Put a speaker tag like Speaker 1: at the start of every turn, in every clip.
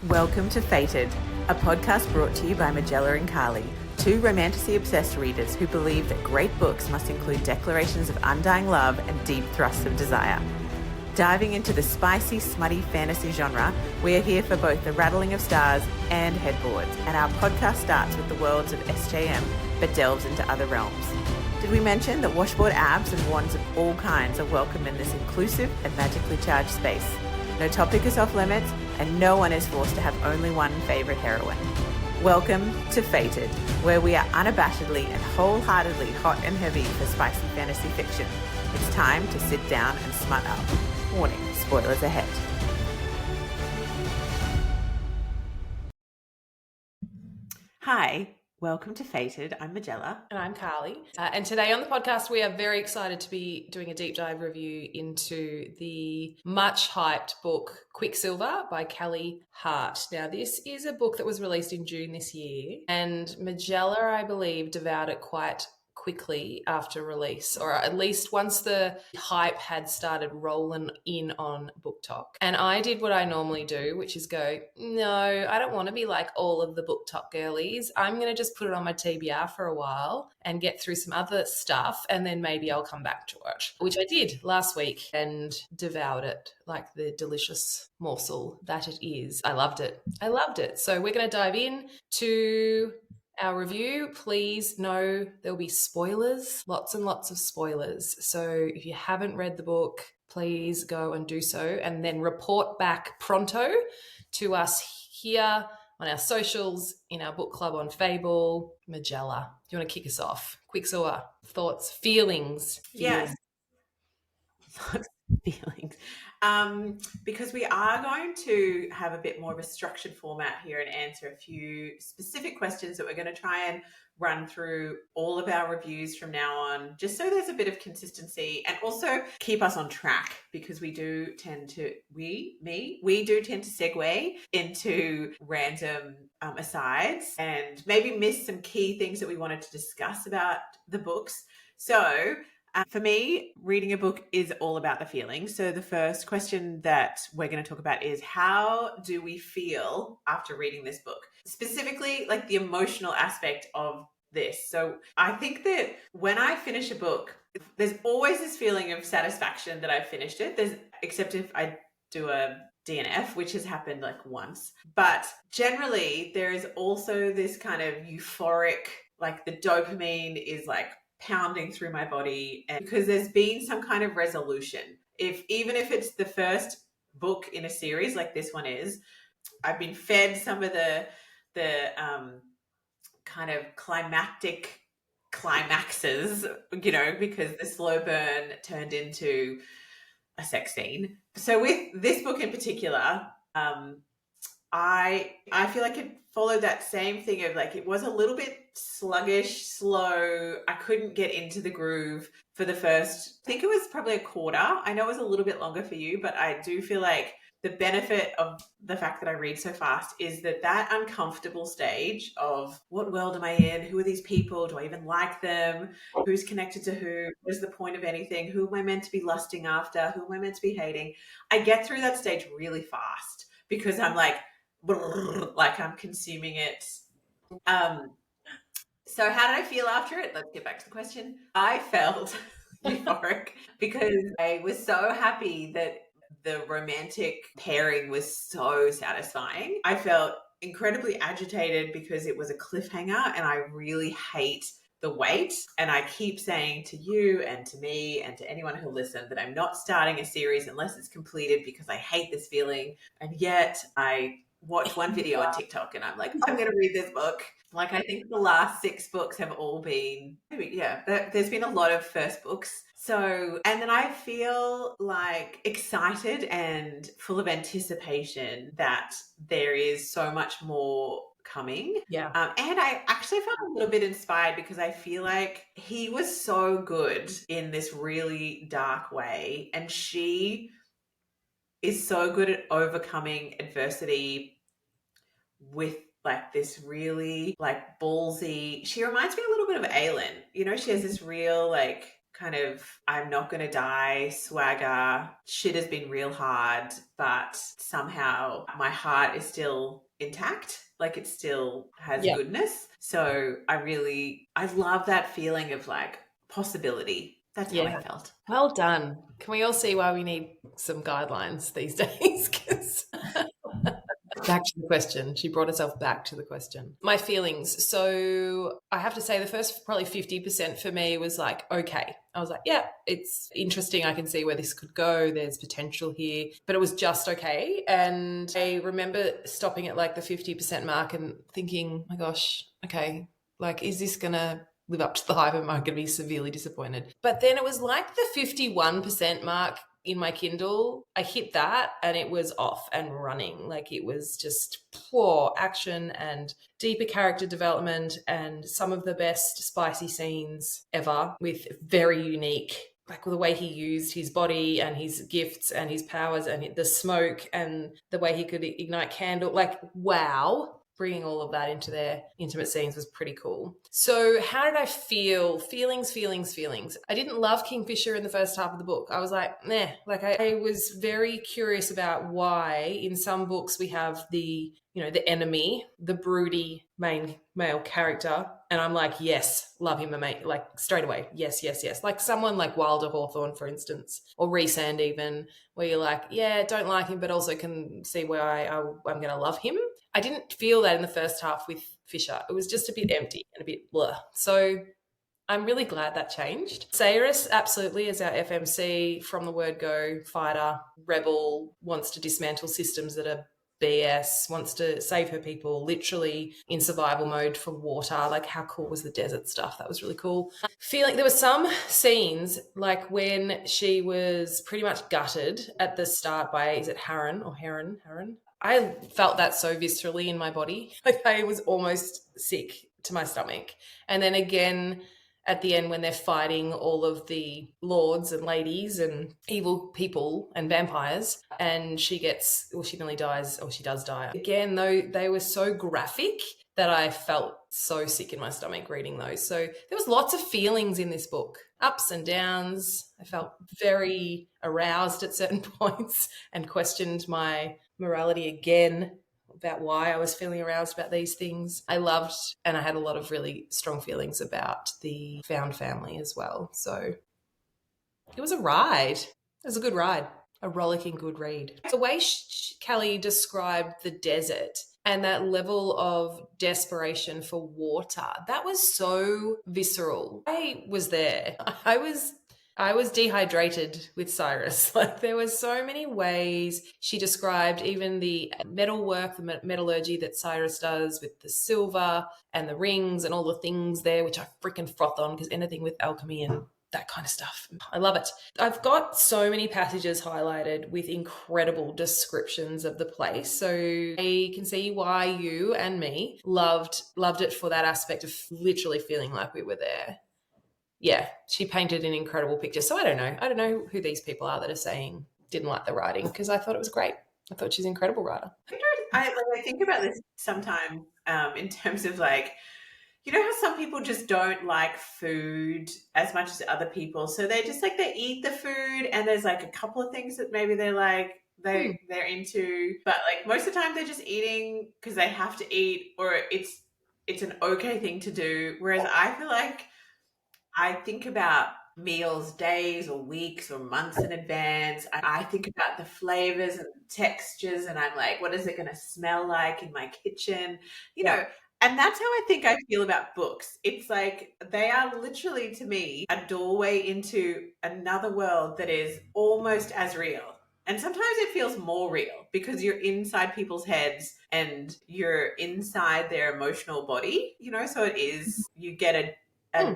Speaker 1: Welcome to Fated, a podcast brought to you by Majella and Carlie, two romantasy-obsessed readers who believe that great books must include declarations of undying love and deep thrusts of desire. Diving into the spicy, smutty fantasy genre, we are here for both the rattling of stars and headboards, and our podcast starts with the worlds of SJM, but delves into other realms. Did we mention that washboard abs and wands of all kinds are welcome in this inclusive and magically charged space? No topic is off limits, and no one is forced to have only one favourite heroine. Welcome to Fated, where we are unabashedly and wholeheartedly hot and heavy for spicy fantasy fiction. It's time to sit down and smut up. Warning, spoilers ahead. Hi, welcome to Fated. I'm Majella.
Speaker 2: And I'm Carlie. And today on the podcast, we are very excited to be doing a deep dive review into the much hyped book Quicksilver by Callie Hart. Now, this is a book that was released in June this year, and Majella, I believe, devoured it quite quickly after release, or at least once the hype had started rolling in on BookTok. And I did what I normally do, which is go, no, I don't want to be like all of the BookTok girlies. I'm going to just put it on my TBR for a while and get through some other stuff, and then maybe I'll come back to it, which I did last week and devoured it like the delicious morsel that it is. I loved it. So we're going to dive in to our review. Please know there'll be spoilers, lots and lots of spoilers. So if you haven't read the book, please go and do so, and then report back pronto to us here on our socials, in our book club on Fable. Majella, do you want to kick us off? Quicksilver, thoughts, feelings?
Speaker 1: Yes. Feelings. Because we are going to have a bit more of a structured format here and answer a few specific questions that we're going to try and run through all of our reviews from now on, just so there's a bit of consistency and also keep us on track, because we do tend to segue into random asides and maybe miss some key things that we wanted to discuss about the books. So for me, reading a book is all about the feelings. So the first question that we're going to talk about is, how do we feel after reading this book? Specifically, like the emotional aspect of this. So I think that when I finish a book, there's always this feeling of satisfaction that I've finished it. Except if I do a DNF, which has happened like once. But generally, there is also this kind of euphoric, like the dopamine is like pounding through my body, and because there's been some kind of resolution. Even if it's the first book in a series like this one is, I've been fed some of the kind of climactic climaxes, because the slow burn turned into a sex scene. So with this book in particular, I feel like it followed that same thing of like, it was a little bit sluggish, slow. I couldn't get into the groove for the first, I think it was probably a quarter. I know it was a little bit longer for you, but I do feel like the benefit of the fact that I read so fast is that uncomfortable stage of, what world am I in? Who are these people? Do I even like them? Who's connected to who? What is the point of anything? Who am I meant to be lusting after? Who am I meant to be hating? I get through that stage really fast because I'm like I'm consuming it. So how did I feel after it? Let's get back to the question. I felt euphoric because I was so happy that the romantic pairing was so satisfying. I felt incredibly agitated because it was a cliffhanger, and I really hate the wait. And I keep saying to you and to me and to anyone who'll listen that I'm not starting a series unless it's completed, because I hate this feeling. And yet I watch one video on TikTok and I'm like, I'm going to read this book. Like, I think the last 6 books have all been, there's been a lot of first books. So, and then I feel like excited and full of anticipation that there is so much more coming.
Speaker 2: Yeah.
Speaker 1: And I actually felt a little bit inspired because I feel like he was so good in this really dark way, and she is so good at overcoming adversity with like this really like ballsy. She reminds me a little bit of Aylin. She has this real like kind of I'm not going to die swagger. Shit has been real hard, but somehow my heart is still intact. Like it still has
Speaker 2: Yeah.
Speaker 1: goodness. So I love that feeling of like possibility. That's how I
Speaker 2: Yeah.
Speaker 1: felt.
Speaker 2: Well done. Can we all see why we need some guidelines these days? 'Cause back to the question. She brought herself back to the question. My feelings. So I have to say the first probably 50% for me was like, okay. I was like, yeah, it's interesting. I can see where this could go. There's potential here. But it was just okay. And I remember stopping at like the 50% mark and thinking, my gosh, okay, like, is this going to live up to the hype? Am I going to be severely disappointed? But then it was like the 51% mark in my Kindle. I hit that and it was off and running. Like it was just poor action and deeper character development and some of the best spicy scenes ever with very unique, like the way he used his body and his gifts and his powers and the smoke and the way he could ignite candle. Like, wow. Bringing all of that into their intimate scenes was pretty cool. So how did I feel? Feelings. I didn't love Kingfisher in the first half of the book. I was like, nah. Like I was very curious about why in some books we have the enemy, the broody main male character. And I'm like, yes, love him, mate. Like straight away. Yes. Like someone like Wilder Hawthorne, for instance, or Rhysand even, where you're like, yeah, don't like him, but also can see where I'm going to love him. I didn't feel that in the first half with Fisher. It was just a bit empty and a bit blah. So I'm really glad that changed. Cyrus absolutely is our FMC from the word go, fighter, rebel, wants to dismantle systems that are BS, wants to save her people, literally in survival mode for water. Like how cool was the desert stuff? That was really cool. Feeling there were some scenes like when she was pretty much gutted at the start by, is it Harren or Heron? I felt that so viscerally in my body. Like I was almost sick to my stomach. And then again at the end when they're fighting all of the lords and ladies and evil people and vampires and she nearly dies, or she does die. Again, though, they were so graphic that I felt so sick in my stomach reading those. So there was lots of feelings in this book, ups and downs. I felt very aroused at certain points and questioned my morality again about why I was feeling aroused about these things. I loved, and I had a lot of really strong feelings about the found family as well. So it was a ride. It was a good ride, a rollicking good read. The way Callie described the desert and that level of desperation for water, that was so visceral. I was there. I was dehydrated with Cyrus. Like there were so many ways she described even the metal work, the metallurgy that Cyrus does with the silver and the rings and all the things there, which I freaking froth on because anything with alchemy and that kind of stuff. I love it. I've got so many passages highlighted with incredible descriptions of the place. So I can see why you and me loved it for that aspect of literally feeling like we were there. Yeah, she painted an incredible picture. So I don't know who these people are that are saying didn't like the writing, because I thought it was great. I thought she's an incredible writer.
Speaker 1: I think about this sometimes in terms of like, you know how some people just don't like food as much as other people, so they just like they eat the food and there's like a couple of things that maybe they're like they're into, but like most of the time they're just eating because they have to eat, or it's an okay thing to do. Whereas I feel like I think about meals days or weeks or months in advance. I think about the flavors and textures, and I'm like, what is it going to smell like in my kitchen? You know, and that's how I think I feel about books. It's like they are literally, to me, a doorway into another world that is almost as real. And sometimes it feels more real because you're inside people's heads and you're inside their emotional body, so it is, you get a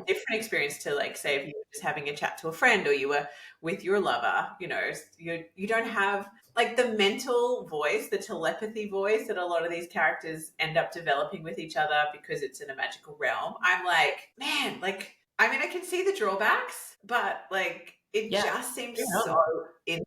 Speaker 1: different experience to, like, say if you were just having a chat to a friend or you were with your lover, you don't have like the mental voice, the telepathy voice that a lot of these characters end up developing with each other because it's in a magical realm. I'm like, man, like, I mean, I can see the drawbacks, but like it just seems so intimate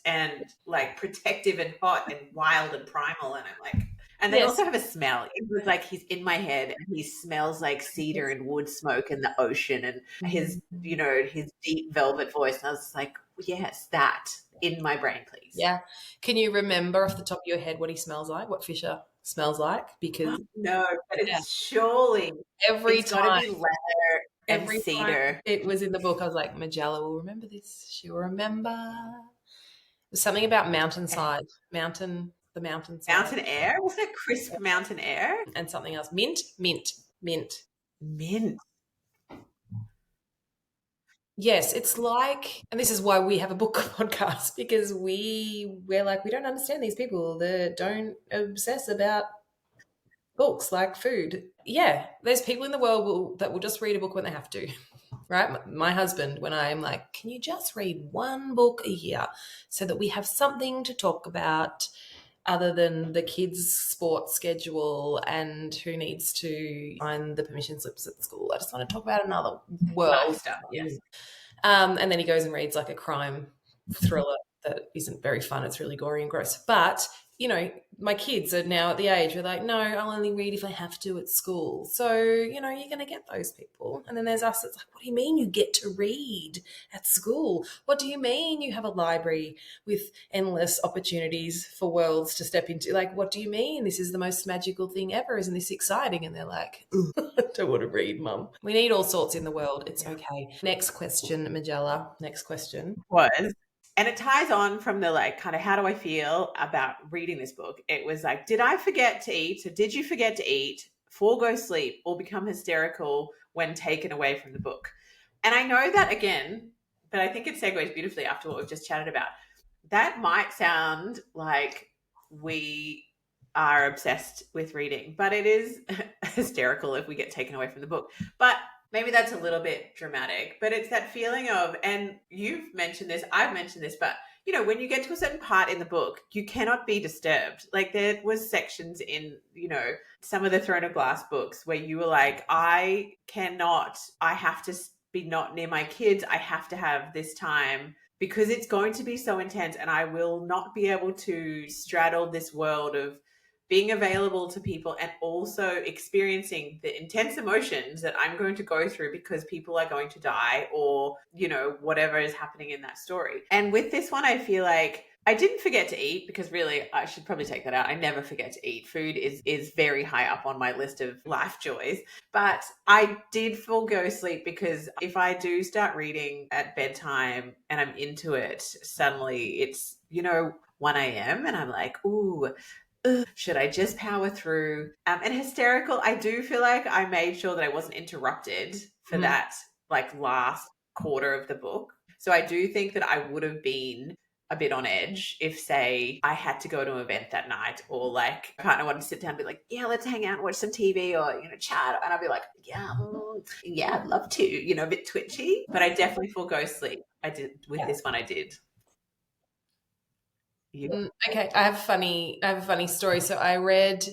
Speaker 1: and like protective and hot and wild and primal. And I'm like, And they
Speaker 2: Yes.
Speaker 1: also have a smell. It was like he's in my head and he smells like cedar and wood smoke and the ocean and his, his deep velvet voice. And I was like, yes, that in my brain, please.
Speaker 2: Yeah. Can you remember off the top of your head what he smells like, what Fisher smells like? Because
Speaker 1: No, but
Speaker 2: yeah,
Speaker 1: it's surely,
Speaker 2: every
Speaker 1: it's got to
Speaker 2: time,
Speaker 1: be leather and
Speaker 2: every time
Speaker 1: cedar.
Speaker 2: it was in the book, I was like, Majella will remember this. She'll remember. There's something about mountainside, the mountainside,
Speaker 1: Mountain air? Wasn't it crisp mountain air?
Speaker 2: and something else. Mint.
Speaker 1: Mint.
Speaker 2: Yes, it's like, and this is why we have a book podcast, because we're like, we don't understand these people that don't obsess about books like food. Yeah, there's people in the world that will just read a book when they have to. Right? My husband, when I'm like, can you just read one book a year so that we have something to talk about other than the kids' sports schedule and who needs to sign the permission slips at school? I just want to talk about another world.
Speaker 1: Life stuff, yes.
Speaker 2: And then he goes and reads like a crime thriller that isn't very fun. It's really gory and gross. But, my kids are now at the age where like, no, I'll only read if I have to at school. So, you're going to get those people. And then there's us that's like, what do you mean you get to read at school? What do you mean you have a library with endless opportunities for worlds to step into? Like, what do you mean this is the most magical thing ever? Isn't this exciting? And they're like, I don't want to read, Mum. We need all sorts in the world. It's okay. Next question, Majella. Next question.
Speaker 1: Was. And it ties on from the like kind of how do I feel about reading this book? It was like, did I forget to eat? So did you forget to eat, forego sleep, or become hysterical when taken away from the book? And I know that again, but I think it segues beautifully after what we've just chatted about. That might sound like we are obsessed with reading, but it is hysterical if we get taken away from the book. But maybe that's a little bit dramatic, but it's that feeling of, and you've mentioned this, I've mentioned this, but when you get to a certain part in the book, you cannot be disturbed. Like there was sections in, some of the Throne of Glass books where you were like, I have to be not near my kids. I have to have this time because it's going to be so intense and I will not be able to straddle this world of being available to people and also experiencing the intense emotions that I'm going to go through because people are going to die or, whatever is happening in that story. And with this one, I feel like I didn't forget to eat because really I should probably take that out. I never forget to eat. Food is very high up on my list of life joys. But I did forego sleep because if I do start reading at bedtime and I'm into it, suddenly it's, 1 a.m. and I'm like, ooh, should I just power through? And hysterical, I do feel like I made sure that I wasn't interrupted for that like last quarter of the book. So I do think that I would have been a bit on edge if, say, I had to go to an event that night or like my partner wanted to sit down and be like, yeah, let's hang out and watch some TV or, chat. And I'd be like, yeah, I'd love to, a bit twitchy. But I definitely forego sleep. I did with this one, I did. Yeah.
Speaker 2: Okay, I have a funny story. So I read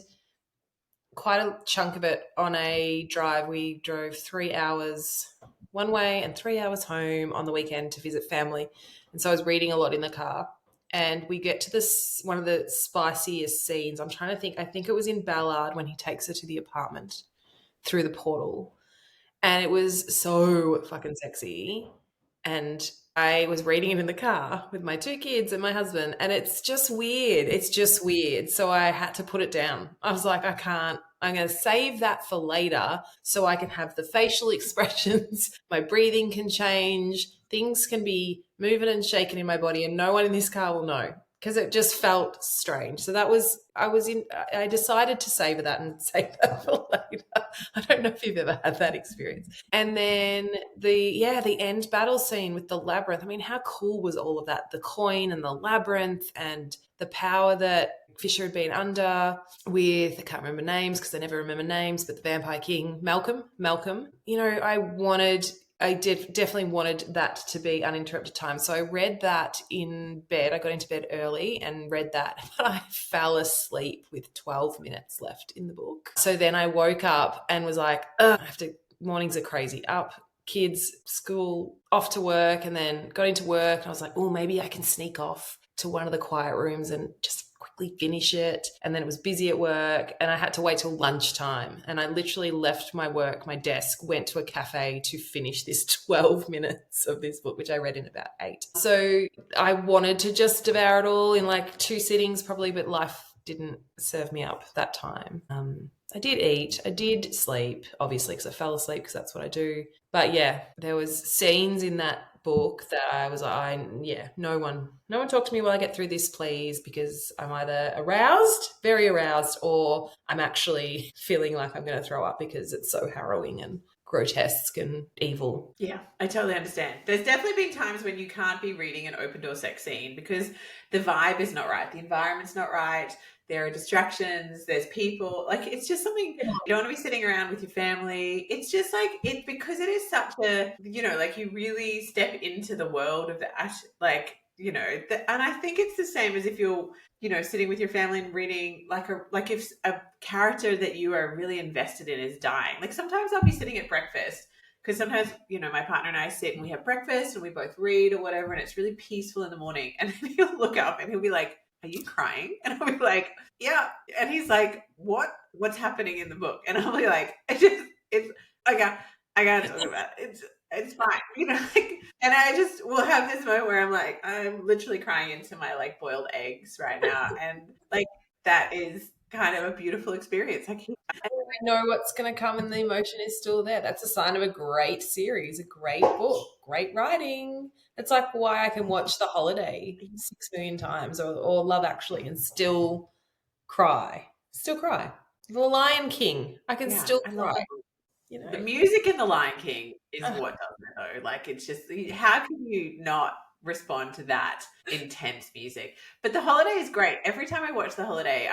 Speaker 2: quite a chunk of it on a drive. We drove 3 hours one way and 3 hours home on the weekend to visit family. And so I was reading a lot in the car. And we get to this one of the spiciest scenes. I'm trying to think. I think it was in Ballard when he takes her to the apartment through the portal. And it was so fucking sexy. And I was reading it in the car with my 2 kids and my husband, and it's just weird. It's just weird. So I had to put it down. I was like, I can't. I'm going to save that for later so I can have the facial expressions. My breathing can change. Things can be moving and shaking in my body, and no one in this car will know because it just felt strange. So I decided to savor that and save that for later. I don't know if you've ever had that experience. And then the end battle scene with the labyrinth. I mean, how cool was all of that? The coin and the labyrinth and the power that Fisher had been under with, I can't remember names because I never remember names, but the Vampire King, Malcolm. I definitely wanted that to be uninterrupted time. So I read that in bed. I got into bed early and read that, but I fell asleep with 12 minutes left in the book. So then I woke up and was like, mornings are crazy. Up, kids, school, off to work, and then got into work. And I was like, oh, maybe I can sneak off to one of the quiet rooms and just quickly finish it. And then it was busy at work and I had to wait till lunchtime. And I literally left my work, my desk, went to a cafe to finish this 12 minutes of this book, which I read in about 8. So I wanted to just devour it all in like 2 sittings probably, but life didn't serve me up that time. I did eat, I did sleep, obviously, because I fell asleep because that's what I do. But yeah, there was scenes in that book that I was like, no one talk to me while I get through this, please, because I'm either aroused, very aroused, or I'm actually feeling like I'm going to throw up because it's so harrowing and grotesque and evil.
Speaker 1: Yeah, I totally understand. There's definitely been times when you can't be reading an open door sex scene because the vibe is not right, the environment's not right, there are distractions, there's people, like it's just something you don't want to be sitting around with your family. It's just like it because it is such a, like you really step into the world of that, like, and I think it's the same as if you're sitting with your family and reading like if a character that you are really invested in is dying. Like sometimes I'll be sitting at breakfast because sometimes, my partner and I sit and we have breakfast and we both read or whatever, and it's really peaceful in the morning. And then he'll look up and he'll be like, "Are you crying?" And I'll be like, "Yeah." And he's like, "What's happening in the book?" And I'll be like, I gotta talk about it. It's fine, and I just will have this moment where I'm like, I'm literally crying into my like boiled eggs right now, and like that is kind of a beautiful experience.
Speaker 2: I know what's going to come, and the emotion is still there. That's a sign of a great series, a great book, great writing. It's like why I can watch The Holiday 6 million times or Love Actually and still cry. The Lion King, I can still cry.
Speaker 1: The music in The Lion King is what does it though. Like it's just, how can you not respond to that intense music? But The Holiday is great. Every time I watch The Holiday,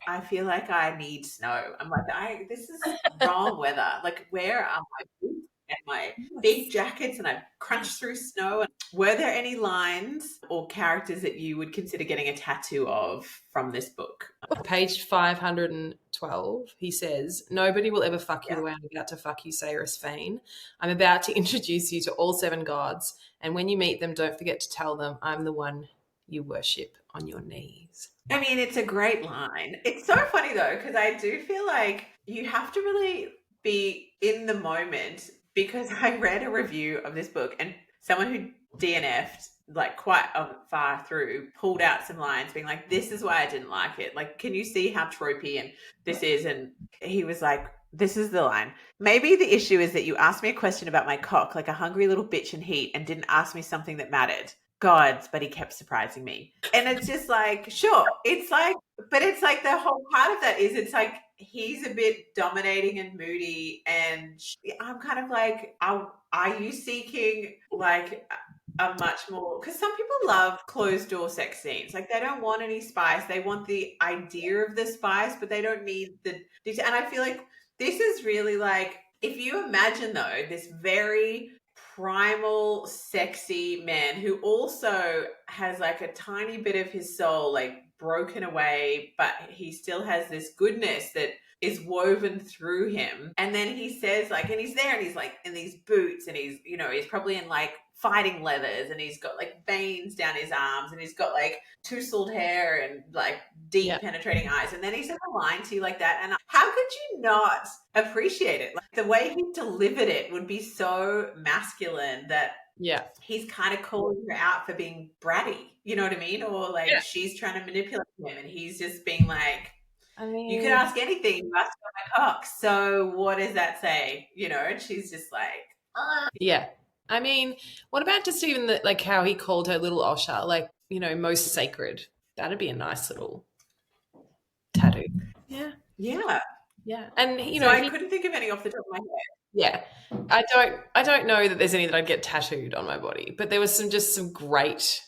Speaker 1: I feel like I need snow. I'm like, this is wrong weather. Like where are my boots and my big jackets, and I crunch through snow? And were there any lines or characters that you would consider getting a tattoo of from this book?
Speaker 2: Page 512, he says, "Nobody will ever fuck you the way I'm about to fuck you, Sayrus Fane. I'm about to introduce you to all 7 gods, and when you meet them, don't forget to tell them I'm the one you worship on your knees."
Speaker 1: I mean, it's a great line. It's so funny though, because I do feel like you have to really be in the moment, because I read a review of this book and someone who DNF'd like quite far through pulled out some lines being like, "This is why I didn't like it. Like, can you see how tropey and this is?" And he was like, this is the line: "Maybe the issue is that you asked me a question about my cock like a hungry little bitch in heat and didn't ask me something that mattered. Gods, but he kept surprising me." And it's just like, sure, it's like, but it's like the whole part of that is it's like he's a bit dominating and moody, and I'm kind of like, are you seeking like a much more, because some people love closed door sex scenes, like they don't want any spice, they want the idea of the spice, but they don't need the detail. And I feel like this is really like, if you imagine though this very primal sexy man who also has like a tiny bit of his soul like broken away, but he still has this goodness that is woven through him. And then he says like, and he's there and he's like in these boots and he's, he's probably in like fighting leathers and he's got like veins down his arms and he's got like tousled hair and like deep penetrating eyes. And then he says a line to you like that. And how could you not appreciate it? Like the way he delivered it would be so masculine that he's kind of calling her out for being bratty. You know what I mean? Or like she's trying to manipulate him and he's just being like, I mean, you could ask anything. You ask about my cock. So what does that say? And she's just like,
Speaker 2: yeah. I mean, what about just even like how he called her little Osha, like, most sacred? That'd be a nice little tattoo. Yeah.
Speaker 1: Yeah.
Speaker 2: Yeah. And
Speaker 1: so I couldn't think of any off the top of my head.
Speaker 2: Yeah. I don't know that there's any that I'd get tattooed on my body, but there was some great,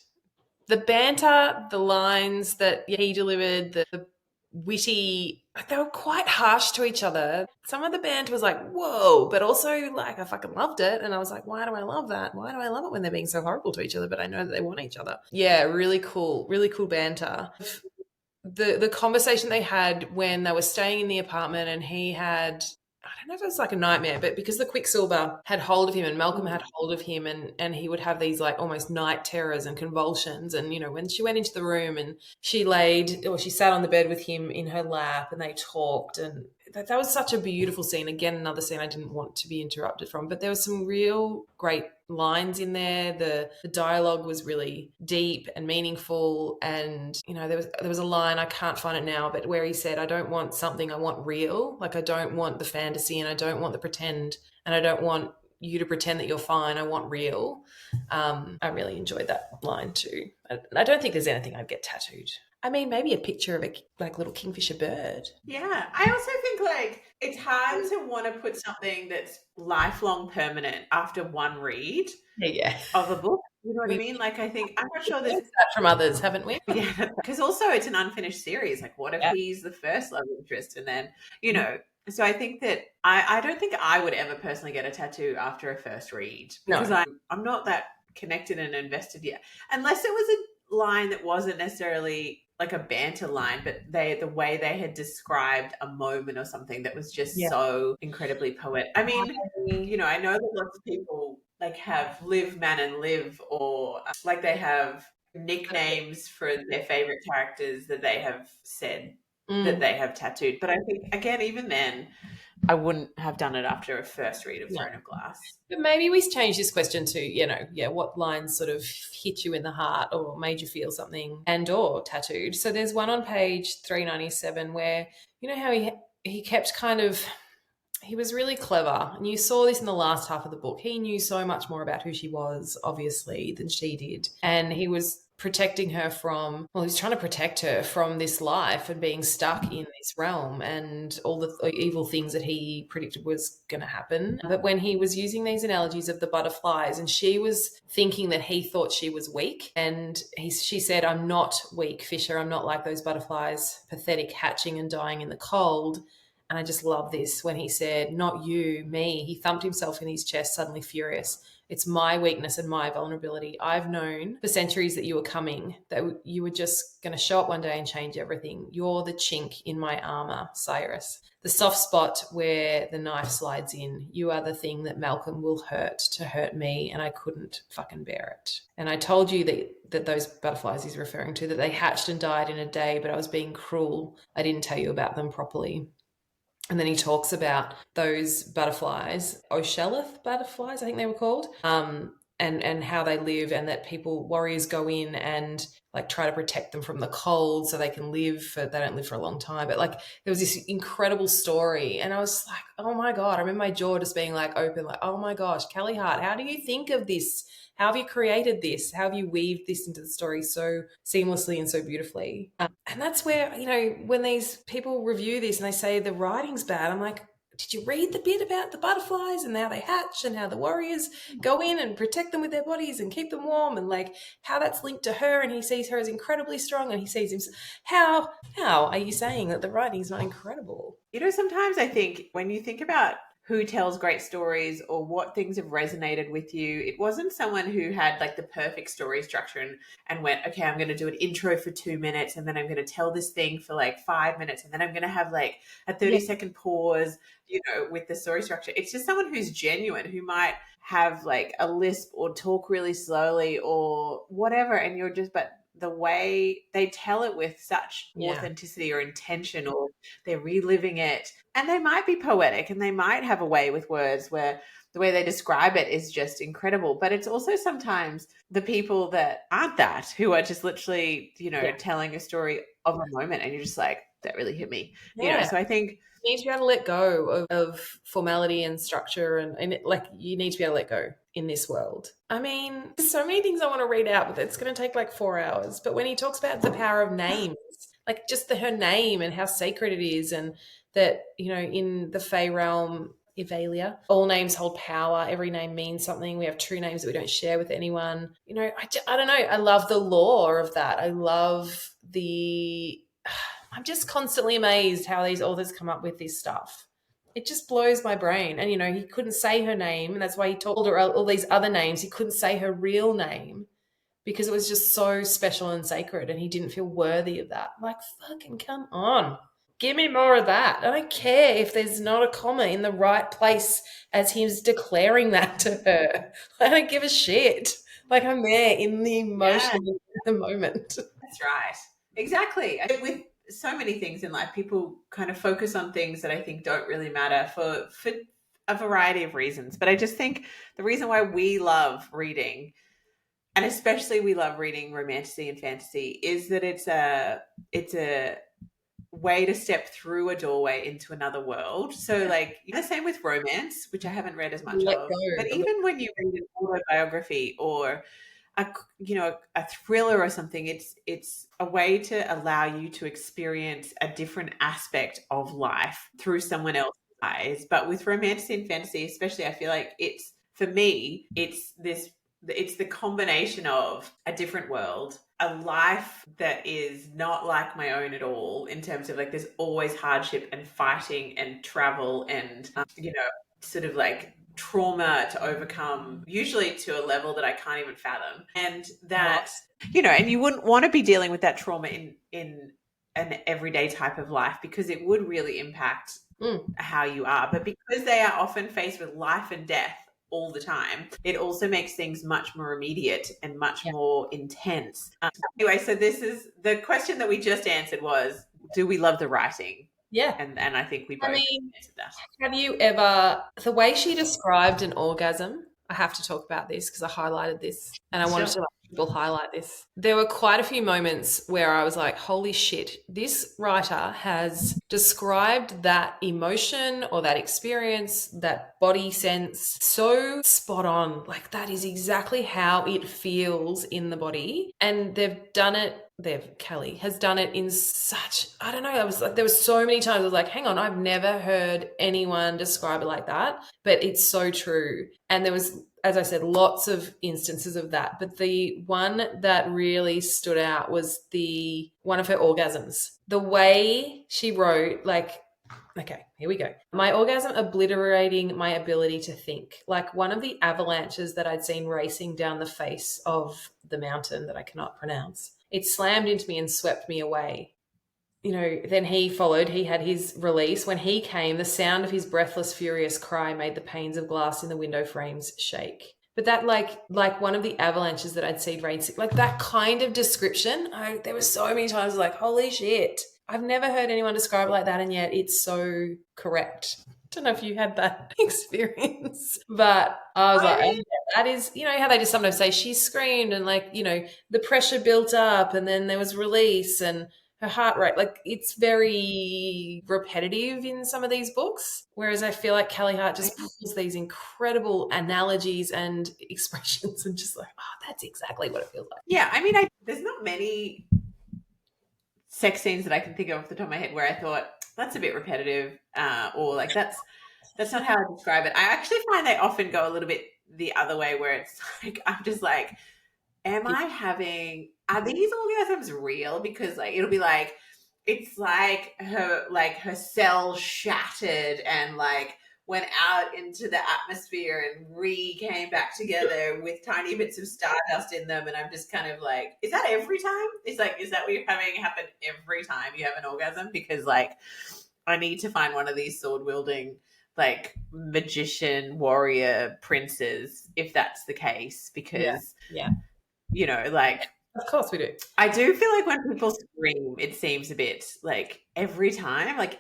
Speaker 2: the banter, the lines that he delivered, the witty, they were quite harsh to each other. Some of the banter was like, whoa, but also like I fucking loved it. And I was like, why do I love that? Why do I love it when they're being so horrible to each other, but I know that they want each other? Yeah, really cool banter. The conversation they had when they were staying in the apartment and he had I don't know if it was like a nightmare, but because the Quicksilver had hold of him and Malcolm had hold of him, and he would have these like almost night terrors and convulsions. And, you know, when she went into the room and she sat on the bed with him in her lap and they talked, and that was such a beautiful scene. Again, another scene I didn't want to be interrupted from, but there was some real great lines in there. The dialogue was really deep and meaningful, and, you know, there was a line, I can't find it now, but where he said, I don't want something, I want real. Like, I don't want the fantasy and I don't want the pretend and I don't want you to pretend that you're fine, I want real. I really enjoyed that line too. I don't think there's anything I'd get tattooed. I mean, maybe a picture of a like little kingfisher bird.
Speaker 1: Yeah, I also think like it's hard to want to put something that's lifelong permanent after one read
Speaker 2: Yeah.
Speaker 1: of a book. You know what I mean? Like, I think, I'm not sure
Speaker 2: We've
Speaker 1: this.
Speaker 2: heard that from others, haven't we?
Speaker 1: Yeah, because also it's an unfinished series. Like, what if he's the first love interest, and then, you know? So I think that I don't think I would ever personally get a tattoo after a first read, because I'm not that connected and invested yet, unless it was a line that wasn't necessarily like a banter line, but the way they had described a moment or something that was just so incredibly poetic. I mean, you know, I know that lots of people like have live, man, and live, or like they have nicknames for their favorite characters that they have said that they have tattooed. But I think, again, even then, I wouldn't have done it after a first read of Throne of Glass.
Speaker 2: But maybe we change this question to, you know, what lines sort of hit you in the heart or made you feel something and or tattooed. So there's one on page 397 where, you know, how he kept kind of, he was really clever. And you saw this in the last half of the book. He knew so much more about who she was, obviously, than she did. And he was protecting her from, well, he was trying to protect her from this life and being stuck in this realm and all the evil things that he predicted was going to happen. But when he was using these analogies of the butterflies, and she was thinking that he thought she was weak, and she said, I'm not weak, Fisher. I'm not like those butterflies, pathetic, hatching and dying in the cold. And I just love this when he said, not you, me. He thumped himself in his chest, suddenly furious. It's my weakness and my vulnerability. I've known for centuries that you were coming, that you were just going to show up one day and change everything. You're the chink in my armor, Cyrus. The soft spot where the knife slides in. You are the thing that Malcolm will hurt to hurt me, and I couldn't fucking bear it. And I told you that those butterflies he's referring to, that they hatched and died in a day, but I was being cruel. I didn't tell you about them properly. And then he talks about those butterflies, Oshelleth butterflies, I think they were called, and how they live, and that warriors go in and like try to protect them from the cold so they can live. They don't live for a long time. But like there was this incredible story, and I was like, oh my God, I remember my jaw just being like open, like, oh my gosh, Callie Hart, how do you think of this? How have you created this? How have you weaved this into the story so seamlessly and so beautifully? And that's where, you know, when these people review this and they say the writing's bad, I'm like, did you read the bit about the butterflies and how they hatch and how the warriors go in and protect them with their bodies and keep them warm, and like how that's linked to her, and he sees her as incredibly strong, and he sees him. How are you saying that the writing's not incredible?
Speaker 1: You know, sometimes I think when you think about who tells great stories or what things have resonated with you, it wasn't someone who had like the perfect story structure and went, okay, I'm going to do an intro for 2 minutes, and then I'm going to tell this thing for like 5 minutes, and then I'm going to have like a 30-second pause, you know, with the story structure. It's just someone who's genuine, who might have like a lisp or talk really slowly or whatever, and you're just, but the way they tell it with such authenticity or intention, or they're reliving it. And they might be poetic, and they might have a way with words where the way they describe it is just incredible. But it's also sometimes the people that aren't that, who are just literally, you know, telling a story of a moment, and you're just like, that really hit me. You know, so I think
Speaker 2: you need to be able to let go of formality and structure, and like you need to be able to let go in this world. I mean, there's so many things I want to read out, but it's going to take like 4 hours. But when he talks about the power of names, like just her name and how sacred it is, and that, you know, in the Fey realm, Evalia, all names hold power. Every name means something. We have true names that we don't share with anyone. You know, I don't know. I love the lore of that. I love I'm just constantly amazed how these authors come up with this stuff. It just blows my brain. And, you know, he couldn't say her name, and that's why he told her all these other names. He couldn't say her real name because it was just so special and sacred, and he didn't feel worthy of that. Like, fucking come on. give me more of that. I don't care if there's not a comma in the right place as he's declaring that to her. I don't give a shit. Like, I'm there in the
Speaker 1: Yeah,
Speaker 2: emotion of the moment.
Speaker 1: that's right. Exactly. With so many things in life, people kind of focus on things that I think don't really matter for a variety of reasons. But I just think the reason why we love reading, and especially we love reading romantasy and fantasy, is that it's a way to step through a doorway into another world. So, like, the same with romance, which I haven't read as much
Speaker 2: Let
Speaker 1: of, but
Speaker 2: go of it.
Speaker 1: even when you read an autobiography or a thriller or something, it's a way to allow you to experience a different aspect of life through someone else's eyes. But with romance and fantasy especially, I feel like it's, for me, it's the combination of a different world, a life that is not like my own at all, in terms of, like, there's always hardship and fighting and travel and sort of like trauma to overcome, usually to a level that I can't even fathom. And that, and you wouldn't want to be dealing with that trauma in an everyday type of life, because it would really impact how you are. But because they are often faced with life and death all the time, it also makes things much more immediate and much
Speaker 2: Yeah.
Speaker 1: more intense. Anyway, so this is the question that we just answered was, do we love the writing?
Speaker 2: Yeah.
Speaker 1: And I think we
Speaker 2: I
Speaker 1: both
Speaker 2: mean,
Speaker 1: answered that.
Speaker 2: have you ever, the way she described an orgasm, I have to talk about this because I highlighted this and I wanted
Speaker 1: Sure.
Speaker 2: to let people highlight this. There were quite a few moments where I was like, holy shit, this writer has described that emotion or that experience, that body sense so spot on. Like, that is exactly how it feels in the body. And Callie has done it in such, I don't know, I was like, there was so many times I was like, hang on, I've never heard anyone describe it like that, but it's so true. And there was, as I said, lots of instances of that, but the one that really stood out was the one of her orgasms. The way she wrote, like, okay, here we go. My orgasm obliterating my ability to think. Like one of the avalanches that I'd seen racing down the face of the mountain that I cannot pronounce. It slammed into me and swept me away. Then he followed. He had his release. When he came, the sound of his breathless, furious cry made the panes of glass in the window frames shake. But that, like one of the avalanches that I'd seen rain, like that kind of description, there were so many times like, holy shit, I've never heard anyone describe it like that, and yet it's so correct. Don't know if you had that experience, but I was like, oh, yeah, that is, how they just sometimes say she screamed and the pressure built up and then there was release and her heart rate, like it's very repetitive in some of these books. Whereas I feel like Callie Hart just pulls these incredible analogies and expressions and just like, oh, that's exactly what it feels like.
Speaker 1: Yeah, I mean, there's not many sex scenes that I can think of off the top of my head where I thought that's a bit repetitive, or like that's not how I describe it. I actually find they often go a little bit the other way, where it's like I'm just like, are these orgasms real? Because like it'll be like, it's like her cell shattered and like went out into the atmosphere and came back together with tiny bits of stardust in them. And I'm just kind of like, is that every time? It's like, is that what you're having happen every time you have an orgasm? Because like, I need to find one of these sword wielding, like, magician warrior princes, if that's the case, because
Speaker 2: Yeah.
Speaker 1: like,
Speaker 2: Of course we do.
Speaker 1: I do feel like when people scream, it seems a bit like every time, like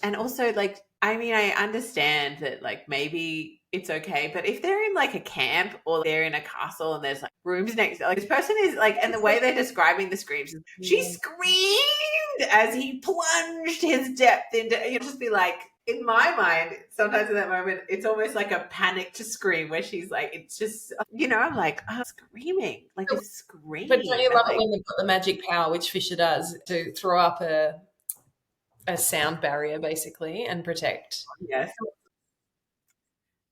Speaker 1: and also like, I mean, I understand that like maybe it's okay, but if they're in like a camp or they're in a castle and there's like rooms next, like this person is like, and the way they're describing the screams, she screamed as he plunged his depth into, just be like, in my mind, sometimes in that moment, it's almost like a panicked scream where she's like, it's just, I'm like, oh, screaming, like this scream.
Speaker 2: But don't you love
Speaker 1: like,
Speaker 2: it when they've got the magic power, which Fisher does, to throw up a sound barrier basically and protect?
Speaker 1: yes.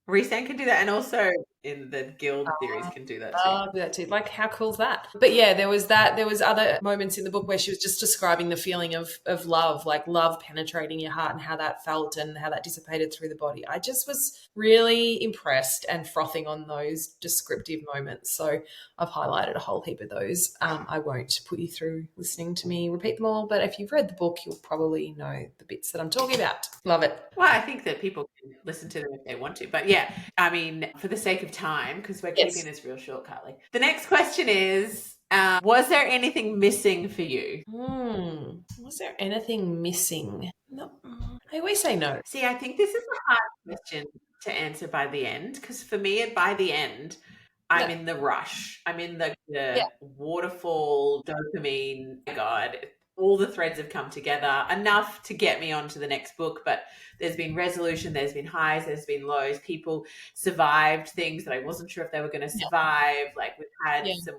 Speaker 1: Rhysand can do that. And also in the Guild series can do that too.
Speaker 2: Oh, that too. Like, how cool's that? But yeah, there was that. There was other moments in the book where she was just describing the feeling of love, like love penetrating your heart and how that felt and how that dissipated through the body. I just was really impressed and frothing on those descriptive moments. So I've highlighted a whole heap of those. I won't put you through listening to me repeat them all, but if you've read the book, you'll probably know the bits that I'm talking about. Love it.
Speaker 1: Well, I think that people can listen to them if they want to. But yeah, I mean, for the sake of time, because we're keeping this real short, Carlie. The next question is, was there anything missing for you?
Speaker 2: Was there anything missing? No. I always say no.
Speaker 1: See, I think this is a hard question to answer by the end, because for me, by the end, I'm in the rush. I'm in the waterfall, dopamine. Oh my God, all the threads have come together enough to get me onto the next book. But there's been resolution, there's been highs, there's been lows. People survived things that I wasn't sure if they were going to survive. Like we've had some,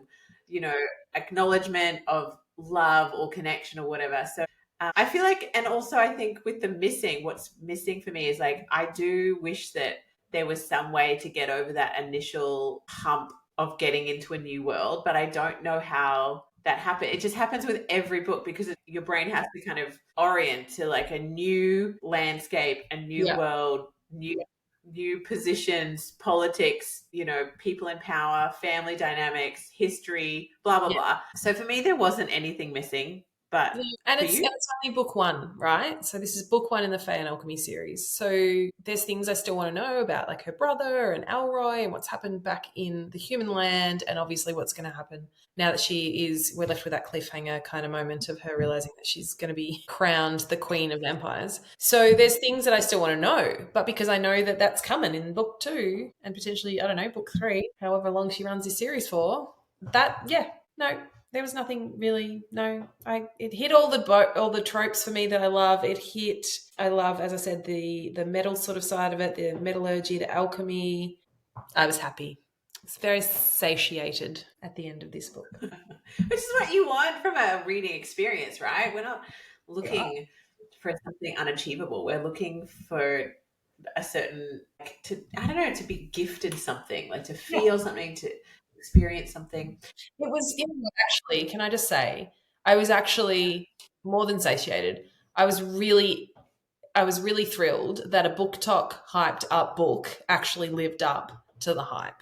Speaker 1: acknowledgement of love or connection or whatever. So I feel like, and also I think with the missing, what's missing for me is like, I do wish that there was some way to get over that initial hump of getting into a new world, but I don't know how that happens. It just happens with every book because your brain has to kind of orient to like a new landscape, a new world, new positions, politics, people in power, family dynamics, history, blah, blah, blah. So for me, there wasn't anything missing. But
Speaker 2: and it's only book one, right? So this is book one in the Fae and Alchemy series. So there's things I still want to know about, like her brother and Elroy and what's happened back in the human land, and obviously what's going to happen now that we're left with that cliffhanger kind of moment of her realizing that she's going to be crowned the queen of vampires. So there's things that I still want to know, but because I know that that's coming in book two and potentially, I don't know, book three, however long she runs this series for, there was nothing really. No, it hit all the tropes for me that I love. I love, as I said, the metal sort of side of it, the metallurgy, the alchemy. I was happy. It's very satiated at the end of this book.
Speaker 1: Which is what you want from a reading experience, right? We're not looking for something unachievable. We're looking for a certain, to be gifted something, like to feel something, to experience something.
Speaker 2: It was actually, can I just say, I was actually more than satiated. I was really thrilled that a BookTok hyped up book actually lived up to the hype.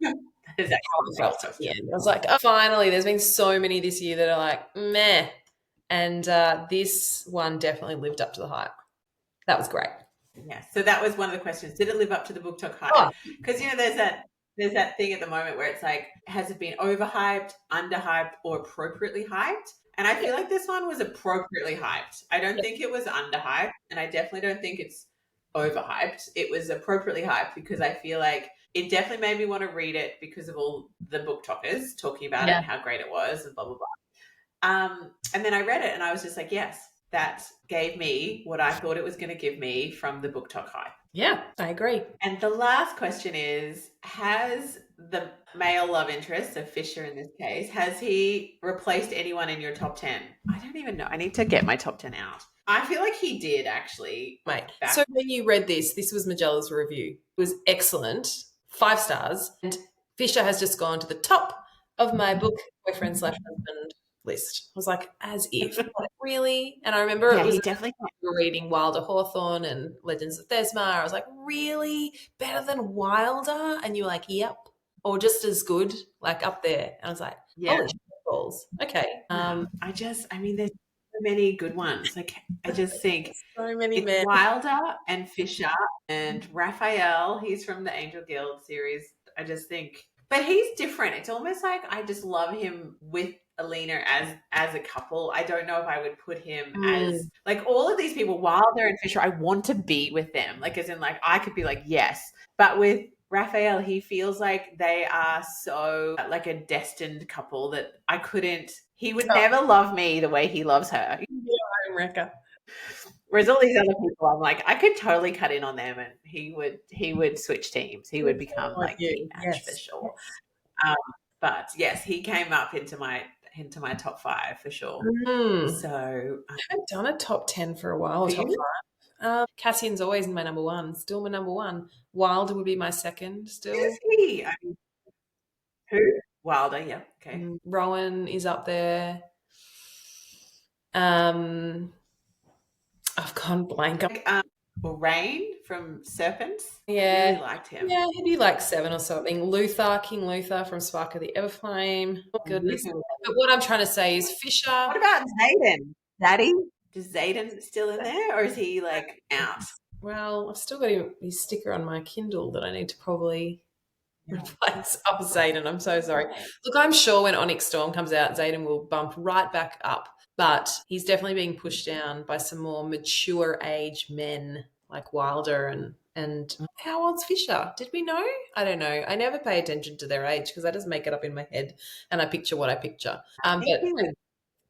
Speaker 1: Yeah, that is how I felt at the end.
Speaker 2: I was like, oh, finally, there's been so many this year that are like, meh. And this one definitely lived up to the hype. That was great.
Speaker 1: Yeah. So that was one of the questions. Did it live up to the BookTok hype? Because, there's that thing at the moment where it's like, has it been overhyped, underhyped, or appropriately hyped? And I feel like this one was appropriately hyped. I don't think it was underhyped, and I definitely don't think it's overhyped. It was appropriately hyped because I feel like it definitely made me want to read it because of all the BookTokers talking about it and how great it was and blah, blah, blah. And then I read it and I was just like, yes, that gave me what I thought it was going to give me from the BookTok hype.
Speaker 2: Yeah, I agree.
Speaker 1: And the last question is, has the male love interest, so Fisher in this case, has he replaced anyone in your top 10? I don't even know. I need to get my top 10 out. I feel like he did, actually.
Speaker 2: Mate, so when you read this was Majella's review. It was excellent, 5 stars, and Fisher has just gone to the top of my book boyfriend/husband list. I was like, as if, like, really? And I remember it was
Speaker 1: definitely
Speaker 2: reading Wilder Hawthorne and Legends of Thesma. I was like, really? Better than Wilder? And you were like, yep. Or just as good, like up there. And I was like, holy shit balls. Okay.
Speaker 1: there's so many good ones. Like, I just think
Speaker 2: so many men.
Speaker 1: Wilder and Fisher and Raphael, he's from the Angel Guild series. I just think, but he's different. It's almost like I just love him with Alina as a couple. I don't know if I would put him as, like, all of these people, Wilder and Fisher, I want to be with them. Like, as in, like, I could be like, yes. But with Raphael, he feels like they are so like a destined couple that I couldn't, he would never love me the way he loves her.
Speaker 2: Wrecker.
Speaker 1: Whereas all these other people, I'm like, I could totally cut in on them and he would switch teams. He would become like the match for sure. But yes, he came up into my top 5 for sure. So
Speaker 2: I haven't done a top 10 for a while. Top 5. Cassian's always my number one. Still my number one. Wilder would be my second still.
Speaker 1: Who's he? I mean, who? Wilder, yeah. Okay.
Speaker 2: Rowan is up there. I've gone blank.
Speaker 1: Well, Rain from Serpents.
Speaker 2: Yeah.
Speaker 1: I really liked him.
Speaker 2: Yeah, he'd be like 7 or something. King Luther from Spark of the Everflame. Oh, goodness. But what I'm trying to say is Fisher.
Speaker 1: What about Zayden? Daddy? Is Zayden still in there or is he like out?
Speaker 2: Well, I've still got his sticker on my Kindle that I need to probably replace up Zayden. I'm so sorry. Look, I'm sure when Onyx Storm comes out, Zayden will bump right back up. But he's definitely being pushed down by some more mature age men like Wilder and how old's Fisher? Did we know? I don't know. I never pay attention to their age because I just make it up in my head and I picture what I picture. But I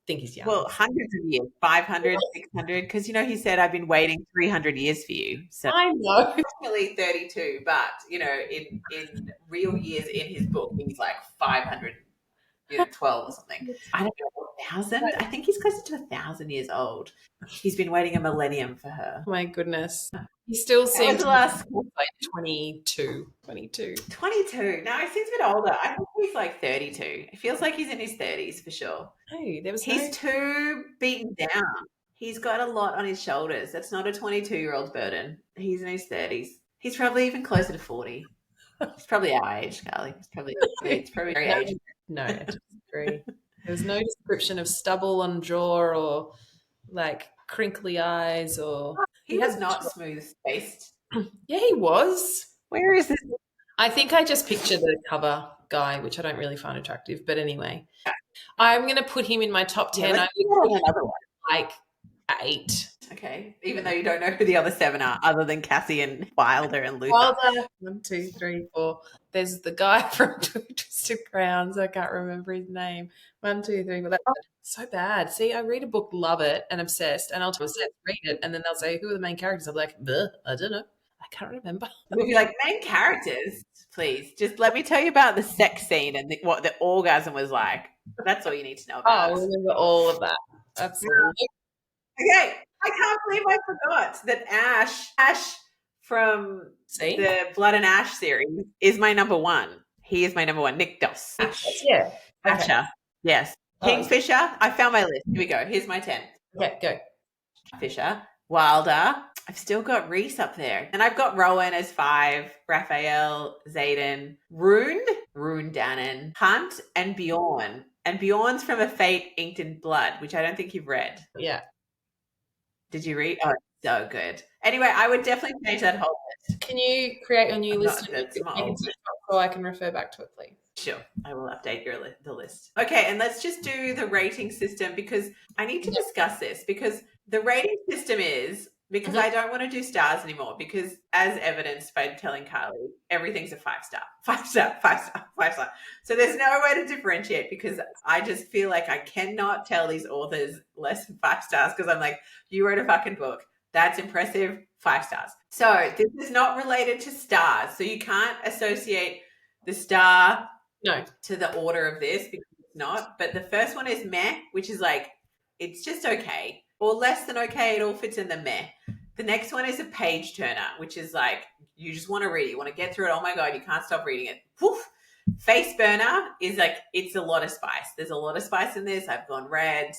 Speaker 2: think he's young.
Speaker 1: Well, hundreds of years, 500, 600, because, he said, I've been waiting 300 years for you. So
Speaker 2: I know.
Speaker 1: Approximately 32, but, in real years in his book, he's like 500, 12 or something. I don't know, 1,000? I think he's closer to 1,000 years old. He's been waiting a millennium for her.
Speaker 2: Oh my goodness. He still seems like 22. 22.
Speaker 1: No, he seems a bit older. I think he's like 32. It feels like he's in his 30s for sure.
Speaker 2: Hey,
Speaker 1: he's too beaten down. He's got a lot on his shoulders. That's not a 22-year-old burden. He's in his 30s. He's probably even closer to 40. He's probably our age, Carlie. It's probably very age.
Speaker 2: No, I disagree. There was no description of stubble on jaw or like crinkly eyes or
Speaker 1: he was not smooth faced.
Speaker 2: Yeah, he was.
Speaker 1: Where is this?
Speaker 2: I think I just pictured the cover guy, which I don't really find attractive. But anyway, I'm going to put him in my top 10.
Speaker 1: Yeah, another one.
Speaker 2: Like 8.
Speaker 1: Okay, even though you don't know who the other 7 are, other than Cassie and Wilder and Luther.
Speaker 2: Wilder, 1, 2, 3, 4. There's the guy from Twisted Crowns. I can't remember his name. 1, 2, 3. But that's so bad. See, I read a book, love it, and obsessed, and I'll read it, and then they'll say, who are the main characters? I'm like, I don't know. I can't remember.
Speaker 1: We'll be like, main characters, please. Just let me tell you about the sex scene and what the orgasm was like. That's all you need to know about.
Speaker 2: Oh, I remember all of that. Absolutely.
Speaker 1: Okay, I can't believe I forgot that Ash from the Blood and Ash series is my number 1. He is my number 1. Nick Doss.
Speaker 2: Ash. Yeah.
Speaker 1: Asher. Okay. Yes. Kingfisher. I found my list. Here we go. Here's my 10.
Speaker 2: Okay, go.
Speaker 1: Fisher. Wilder. I've still got Reese up there. And I've got Rowan as 5, Raphael, Zayden, Rune Dannon, Hunt, and Bjorn. And Bjorn's from A Fate Inked in Blood, which I don't think you've read.
Speaker 2: Yeah.
Speaker 1: Did you read? Oh, so good. Anyway, I would definitely change that whole list.
Speaker 2: Can you create a new list so I can refer back to it, please?
Speaker 1: Sure. I will update the list. Okay, and let's just do the rating system because I need to discuss this because the rating system is because I don't want to do stars anymore because as evidenced by telling Carlie, everything's a 5-star. 5-star, 5-star, 5-star. So there's no way to differentiate because I just feel like I cannot tell these authors less than 5 stars because I'm like, you wrote a fucking book. That's impressive. 5 stars. So this is not related to stars. So you can't associate the star to the order of this because it's not. But the first one is meh, which is like, it's just okay. Or less than okay, it all fits in the meh. The next one is a page turner, which is like, you just want to read it. You want to get through it. Oh my God, you can't stop reading it. Poof. Face burner is like, it's a lot of spice. There's a lot of spice in this. I've gone red.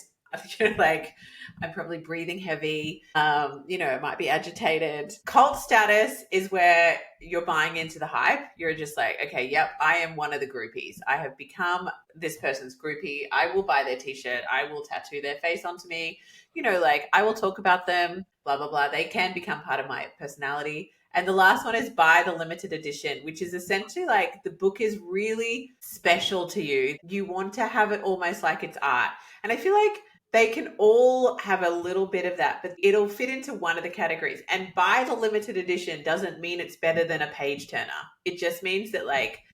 Speaker 1: Like, I'm probably breathing heavy. It might be agitated. Cult status is where you're buying into the hype. You're just like, okay, yep, I am one of the groupies. I have become this person's groupie. I will buy their t-shirt. I will tattoo their face onto me. I will talk about them, blah, blah, blah. They can become part of my personality. And the last one is buy the limited edition, which is essentially like the book is really special to you. You want to have it almost like it's art. And I feel like they can all have a little bit of that, but it'll fit into one of the categories. And buy the limited edition doesn't mean it's better than a page turner. It just means that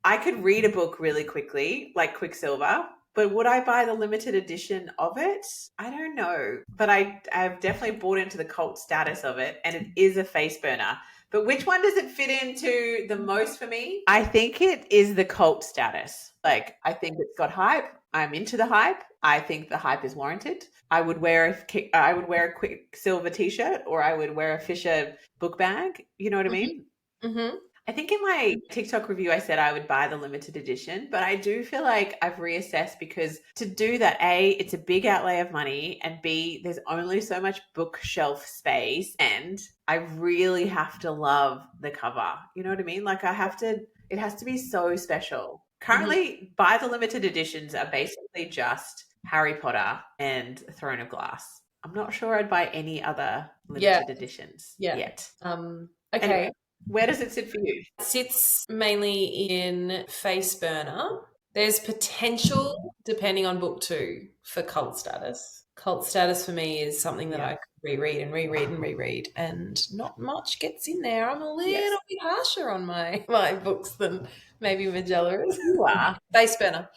Speaker 1: I could read a book really quickly, like Quicksilver, but would I buy the limited edition of it? I don't know. But I've definitely bought into the cult status of it, and it is a face burner. But which one does it fit into the most for me? I think it is the cult status. I think it's got hype. I'm into the hype. I think the hype is warranted. I would wear a Quicksilver t-shirt, or I would wear a Fisher book bag. You know what I mean?
Speaker 2: Mm-hmm.
Speaker 1: I think in my TikTok review, I said I would buy the limited edition, but I do feel like I've reassessed, because to do that, A, it's a big outlay of money, and B, there's only so much bookshelf space, and I really have to love the cover. You know what I mean? Like it has to be so special. Currently, buy the limited editions are basically just Harry Potter and Throne of Glass. I'm not sure I'd buy any other limited editions yet.
Speaker 2: Okay.
Speaker 1: Anyway, where does it sit for you?
Speaker 2: It sits mainly in face burner. There's potential, depending on book 2, for cult status. Cult status for me is something that I could reread and reread and reread, and not much gets in there. I'm a little bit harsher on my books than maybe Majella is.
Speaker 1: You are.
Speaker 2: Face burner.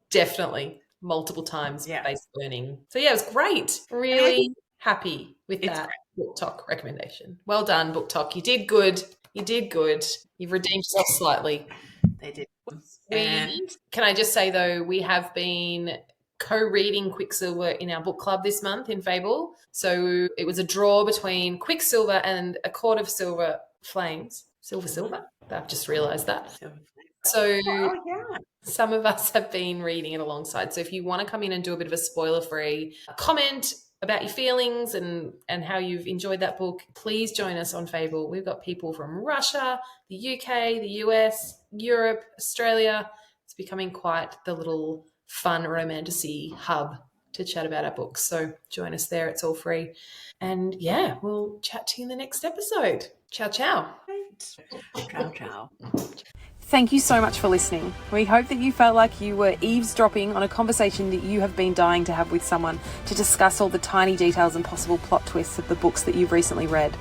Speaker 2: Definitely. Multiple times face burning. So yeah, it was great. Really happy with that BookTok recommendation. Well done, BookTok. You did good. You've redeemed yourself slightly.
Speaker 1: They did.
Speaker 2: Can I just say, though, we have been co-reading Quicksilver in our book club this month in Fable. So it was a draw between Quicksilver and A Court of Silver Flames. Silver. I've just realised that. So some of us have been reading it alongside. So if you want to come in and do a bit of a spoiler-free comment about your feelings and how you've enjoyed that book, please join us on Fable. We've got people from Russia, the UK, the US, Europe, Australia. It's becoming quite the little fun romantasy hub to chat about our books. So join us there. It's all free. And yeah, we'll chat to you in the next episode. Ciao, ciao.
Speaker 1: Ciao.
Speaker 3: Thank you so much for listening. We hope that you felt like you were eavesdropping on a conversation that you have been dying to have with someone to discuss all the tiny details and possible plot twists of the books that you've recently read.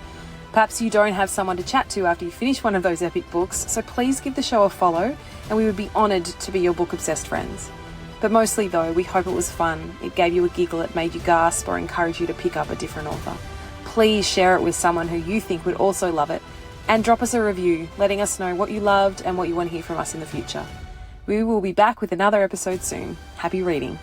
Speaker 3: Perhaps you don't have someone to chat to after you finish one of those epic books, so please give the show a follow and we would be honoured to be your book-obsessed friends. But mostly though, we hope it was fun, it gave you a giggle, it made you gasp or encouraged you to pick up a different author. Please share it with someone who you think would also love it, and drop us a review, letting us know what you loved and what you want to hear from us in the future. We will be back with another episode soon. Happy reading.